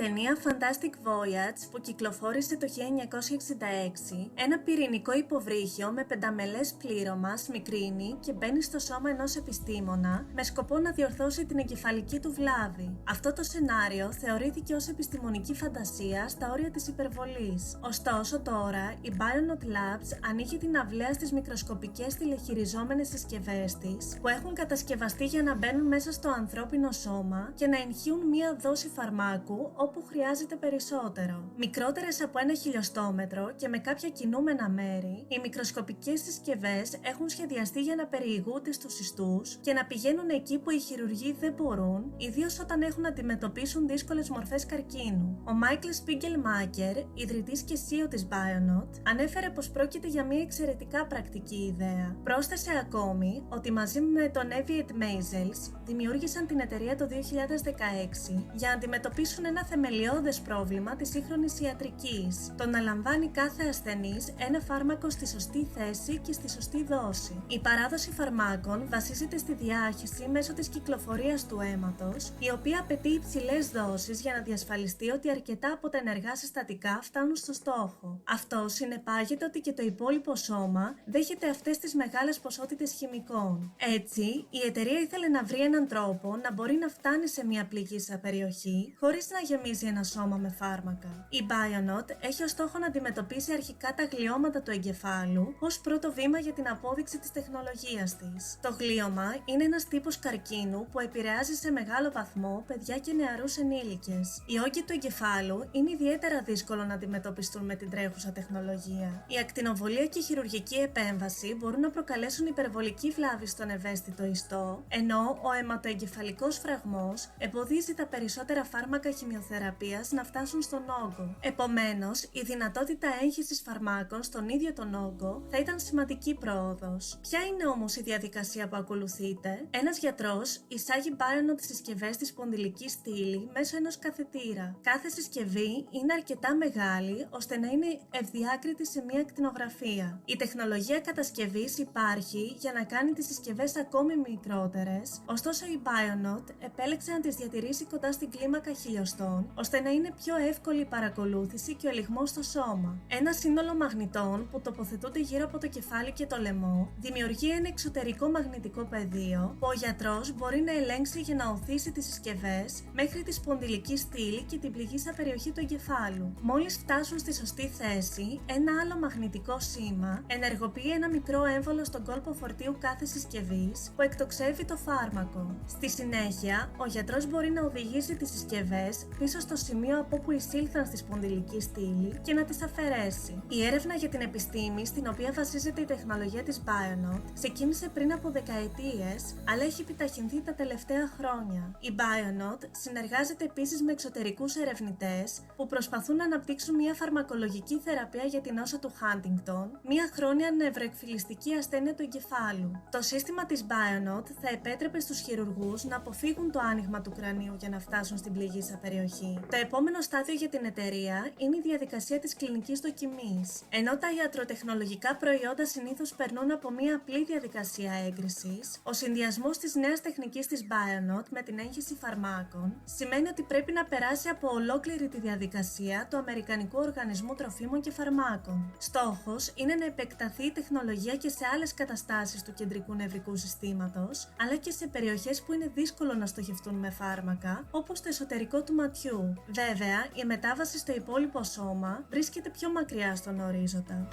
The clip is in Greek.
ταινία Fantastic Voyage που κυκλοφόρησε το 1966, ένα πυρηνικό υποβρύχιο με πενταμελές πλήρωμα σμικρύνει και μπαίνει στο σώμα ενός επιστήμονα με σκοπό να διορθώσει την εγκεφαλική του βλάβη. Αυτό το σενάριο θεωρήθηκε ως επιστημονική φαντασία στα όρια της υπερβολής. Ωστόσο τώρα, η Bionaut Labs ανοίγει την αυλαία στις μικροσκοπικές τηλεχειριζόμενες συσκευές της που έχουν κατασκευαστεί για να μπαίνουν μέσα στο ανθρώπινο σώμα και να εγχύουν μία δόση φαρμάκου όπου χρειάζεται περισσότερο. Μικρότερες από 1 χιλιοστόμετρο και με κάποια κινούμενα μέρη, οι μικροσκοπικές συσκευές έχουν σχεδιαστεί για να περιηγούνται στους ιστούς και να πηγαίνουν εκεί που οι χειρουργοί δεν μπορούν, ιδίως όταν έχουν να αντιμετωπίσουν δύσκολες μορφές καρκίνου. Ο Michael Spiegelmacher, ιδρυτής και CEO της Bionaut, ανέφερε πως πρόκειται για μια εξαιρετικά πρακτική ιδέα. Πρόσθεσε ακόμη ότι μαζί με τον Evie Meisels δημιούργησαν την εταιρεία το 2016 για να αντιμετωπίσουν ένα θεμελιώδες πρόβλημα της σύγχρονης ιατρικής, το να λαμβάνει κάθε ασθενής ένα φάρμακο στη σωστή θέση και στη σωστή δόση. Η παράδοση φαρμάκων βασίζεται στη διάχυση μέσω της κυκλοφορίας του αίματος, η οποία απαιτεί υψηλές δόσεις για να διασφαλιστεί ότι αρκετά από τα ενεργά συστατικά φτάνουν στο στόχο. Αυτό συνεπάγεται ότι και το υπόλοιπο σώμα δέχεται αυτές τις μεγάλες ποσότητες χημικών. Έτσι, η εταιρεία ήθελε να βρει έναν τρόπο να μπορεί να φτάνει σε μια πληγήσα περιοχή χωρίς να γεμίζει ένα σώμα με φάρμακα. Η Bionaut έχει ως στόχο να αντιμετωπίσει αρχικά τα γλιώματα του εγκεφάλου ως πρώτο βήμα για την απόδειξη της τεχνολογίας της. Το γλίωμα είναι ένας τύπος καρκίνου που επηρεάζει σε μεγάλο βαθμό παιδιά και νεαρούς ενήλικες. Οι όγκοι του εγκεφάλου είναι ιδιαίτερα δύσκολο να αντιμετωπιστούν με την τρέχουσα τεχνολογία. Η ακτινοβολία και η χειρουργική επέμβαση μπορούν να προκαλέσουν υπερβολική βλάβη στον ευαίσθητο ιστό, ενώ ο αιματοεγκεφαλικός φραγμός εμποδίζει τα περισσότερα φάρμακα χημειοθεραπείας να φτάσουν στον όγκο. Επομένως, η δυνατότητα έγχυσης φαρμάκων στον ίδιο τον όγκο θα ήταν σημαντική πρόοδος. Ποια είναι όμως η διαδικασία που ακολουθείται? Ένας γιατρός εισάγει Bionaut συσκευές στη σπονδυλική στήλη μέσω ενός καθετήρα. Κάθε συσκευή είναι αρκετά μεγάλη ώστε να είναι ευδιάκριτη σε μια ακτινογραφία. Η τεχνολογία κατασκευής υπάρχει για να κάνει τις συσκευές ακόμη μικρότερες, ωστόσο η Bionaut επέλεξε να τις διατηρήσει κοντά στην κλίμακα χιλιοστών, ώστε να είναι πιο εύκολη η παρακολούθηση και ο ελιγμός στο σώμα. Ένα σύνολο μαγνητών που τοποθετούνται γύρω από το κεφάλι και το λαιμό δημιουργεί ένα εξωτερικό μαγνητικό πεδίο που ο γιατρός μπορεί να ελέγξει για να οθήσει τις συσκευές μέχρι τη σπονδυλική στήλη και την πληγήσα περιοχή του εγκεφάλου. Μόλις φτάσουν στη σωστή θέση, ένα άλλο μαγνητικό σήμα ενεργοποιεί ένα μικρό έμβολο στον κόλπο φορτίου κάθε συσκευής που εκτοξεύει το φάρμακο. Στη συνέχεια, ο γιατρός μπορεί να οδηγήσει τις συσκευές πίσω στο σημείο από όπου εισήλθαν στη σπονδυλική στήλη και να τις αφαιρέσει. Η έρευνα για την επιστήμη, στην οποία βασίζεται η τεχνολογία της Bionaut, ξεκίνησε πριν από δεκαετίες, αλλά έχει επιταχυνθεί τα τελευταία χρόνια. Η Bionaut συνεργάζεται επίσης με εξωτερικούς ερευνητές που προσπαθούν να αναπτύξουν μια φαρμακολογική θεραπεία για την νόσο του Huntington, μια χρόνια νευροεκφυλιστική ασθένεια του εγκεφάλου. Το σύστημα της Bionaut θα επέτρεπε στους χειρουργούς να αποφύγουν το άνοιγμα του κρανίου για να φτάσουν στην πληγήσα περιοχή. Το επόμενο στάδιο για την εταιρεία είναι η διαδικασία της κλινικής δοκιμής. Ενώ τα ιατροτεχνολογικά προϊόντα συνήθως περνούν από μια απλή διαδικασία έγκρισης, ο συνδυασμός της νέας τεχνικής της Bionaut με την έγχυση φαρμάκων σημαίνει ότι πρέπει να περάσει από ολόκληρη τη διαδικασία του Αμερικανικού Οργανισμού Τροφίμων και Φαρμάκων. Στόχος είναι να επεκταθεί η τεχνολογία και σε άλλες καταστάσεις του κεντρικού νευρικού συστήματος, αλλά και σε περιοχές που είναι δύσκολο να στοχευτούν με φάρμακα, όπως το εσωτερικό του ματιού. Βέβαια, η μετάβαση στο υπόλοιπο σώμα βρίσκεται πιο μακριά στον ορίζοντα.